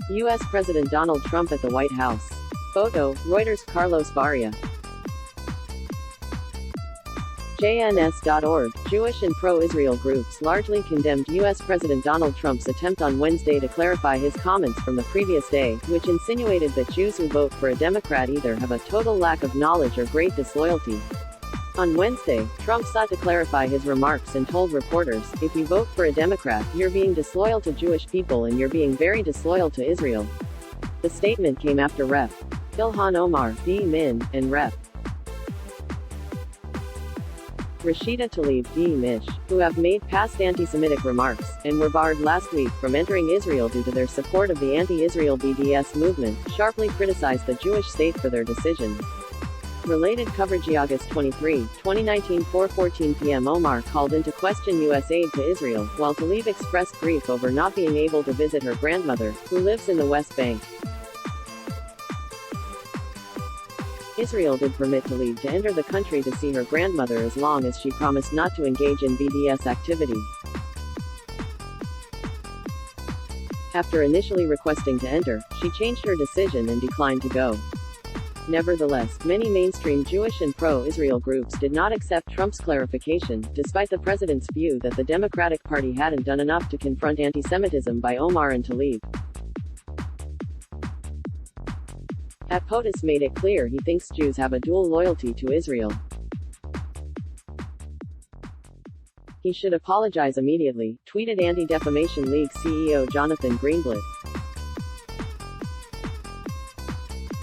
U.S. President Donald Trump at the White House. Photo, Reuters. Carlos Barria. JNS.org. Jewish and pro-Israel groups largely condemned U.S. President Donald Trump's attempt on Wednesday to clarify his comments from the previous day, which insinuated that Jews who vote for a Democrat either have a total lack of knowledge or great disloyalty. On Wednesday, Trump sought to clarify his remarks and told reporters, "If you vote for a Democrat, you're being disloyal to Jewish people and you're being very disloyal to Israel." The statement came after Rep. Ilhan Omar, D. Min, and Rep. Rashida Tlaib, D. Mish, who have made past anti-Semitic remarks, and were barred last week from entering Israel due to their support of the anti-Israel BDS movement, sharply criticized the Jewish state for their decision. Related coverage. August 23, 2019, 4:14 p.m. Omar called into question U.S. aid to Israel, while Tlaib expressed grief over not being able to visit her grandmother, who lives in the West Bank. Israel did permit Tlaib to enter the country to see her grandmother as long as she promised not to engage in BDS activity. After initially requesting to enter, she changed her decision and declined to go. Nevertheless, many mainstream Jewish and pro-Israel groups did not accept Trump's clarification, despite the president's view that the Democratic Party hadn't done enough to confront anti-Semitism by Omar and Tlaib. POTUS made it clear he thinks Jews have a dual loyalty to Israel. He should apologize immediately, tweeted Anti-Defamation League CEO Jonathan Greenblatt.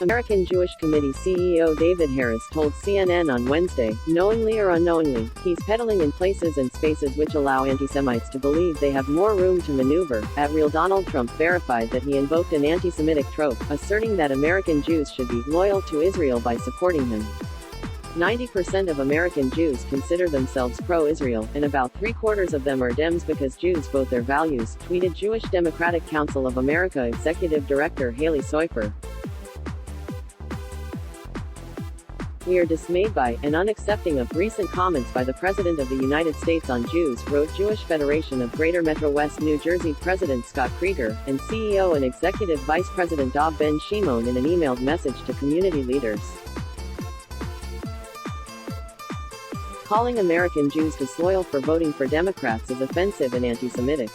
American Jewish Committee CEO David Harris told CNN on Wednesday, "Knowingly or unknowingly, he's peddling in places and spaces which allow anti-Semites to believe they have more room to maneuver." At Real Donald Trump verified that he invoked an anti-Semitic trope, asserting that American Jews should be loyal to Israel by supporting him. 90% of American Jews consider themselves pro-Israel, and about three-quarters of them are Dems because Jews vote their values, tweeted Jewish Democratic Council of America Executive Director Haley Soifer. "We are dismayed by, and unaccepting of, recent comments by the President of the United States on Jews," wrote Jewish Federation of Greater Metro West New Jersey President Scott Krieger, and CEO and Executive Vice President Dov Ben Shimon in an emailed message to community leaders. Calling American Jews disloyal for voting for Democrats is offensive and anti-Semitic.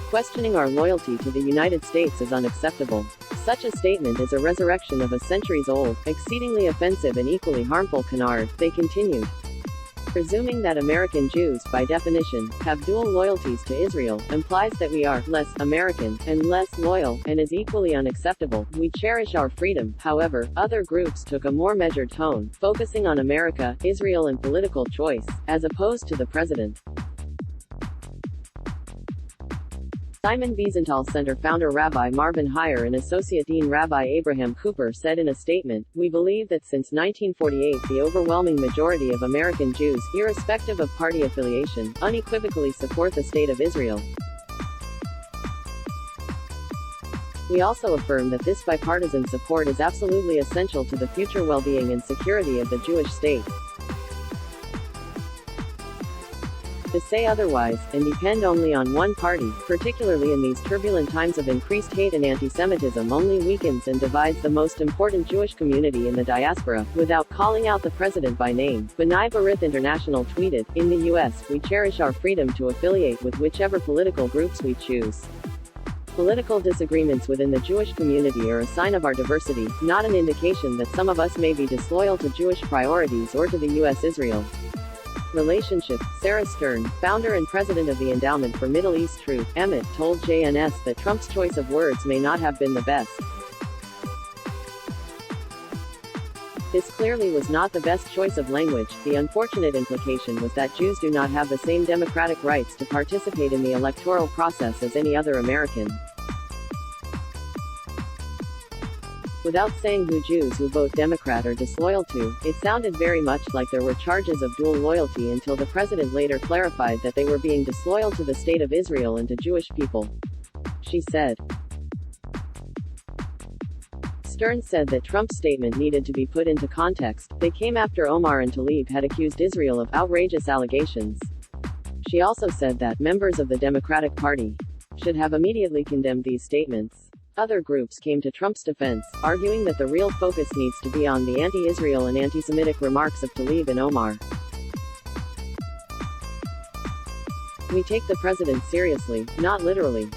Questioning our loyalty to the United States is unacceptable. Such a statement is a resurrection of a centuries-old, exceedingly offensive and equally harmful canard, they continued. Presuming that American Jews, by definition, have dual loyalties to Israel, implies that we are less American and less loyal, and is equally unacceptable. We cherish our freedom. However, other groups took a more measured tone, focusing on America, Israel and political choice, as opposed to the president. Simon Wiesenthal Center founder Rabbi Marvin Heyer and Associate Dean Rabbi Abraham Cooper said in a statement, "We believe that since 1948 the overwhelming majority of American Jews, irrespective of party affiliation, unequivocally support the State of Israel. We also affirm that this bipartisan support is absolutely essential to the future well-being and security of the Jewish state. To say otherwise, and depend only on one party, particularly in these turbulent times of increased hate and anti-Semitism, only weakens and divides the most important Jewish community in the diaspora." Without calling out the president by name, B'nai B'rith International tweeted, "In the U.S., we cherish our freedom to affiliate with whichever political groups we choose. Political disagreements within the Jewish community are a sign of our diversity, not an indication that some of us may be disloyal to Jewish priorities or to the U.S.-Israel relationship." Sarah Stern, founder and president of the Endowment for Middle East Truth, Emmett, told JNS that Trump's choice of words may not have been the best. "This clearly was not the best choice of language. The unfortunate implication was that Jews do not have the same democratic rights to participate in the electoral process as any other American." Without saying who Jews who vote Democrat are disloyal to, it sounded very much like there were charges of dual loyalty until the president later clarified that they were being disloyal to the State of Israel and to Jewish people. She said. Stern said that Trump's statement needed to be put into context. They came after Omar and Tlaib had accused Israel of outrageous allegations. She also said that members of the Democratic Party should have immediately condemned these statements. Other groups came to Trump's defense, arguing that the real focus needs to be on the anti-Israel and anti-Semitic remarks of Tlaib and Omar. We take the president seriously, not literally.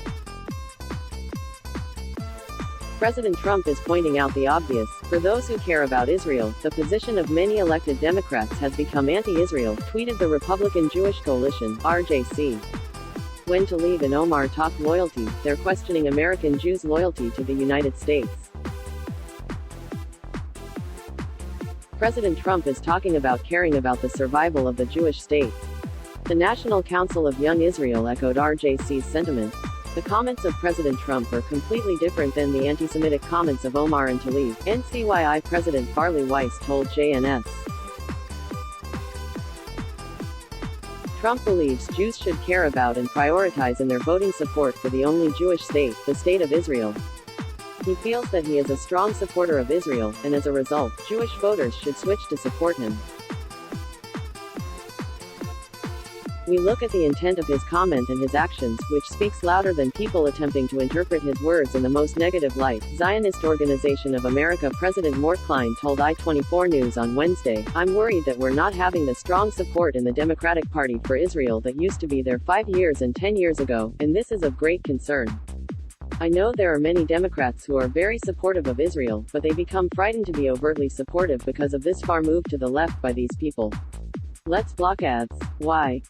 President Trump is pointing out the obvious. For those who care about Israel, the position of many elected Democrats has become anti-Israel, tweeted the Republican Jewish Coalition, RJC. When Tlaib and Omar talk loyalty, they're questioning American Jews' loyalty to the United States. President Trump is talking about caring about the survival of the Jewish state. The National Council of Young Israel echoed RJC's sentiment. The comments of President Trump are completely different than the anti-Semitic comments of Omar and Tlaib, NCYI President Farley Weiss told JNS. Trump believes Jews should care about and prioritize in their voting support for the only Jewish state, the State of Israel. He feels that he is a strong supporter of Israel, and as a result, Jewish voters should switch to support him. We look at the intent of his comment and his actions, which speaks louder than people attempting to interpret his words in the most negative light. Zionist Organization of America President Mort Klein told I-24 News on Wednesday, "I'm worried that we're not having the strong support in the Democratic Party for Israel that used to be there 5 years and 10 years ago, and this is of great concern. I know there are many Democrats who are very supportive of Israel, but they become frightened to be overtly supportive because of this far move to the left by these people. Let's block ads. Why?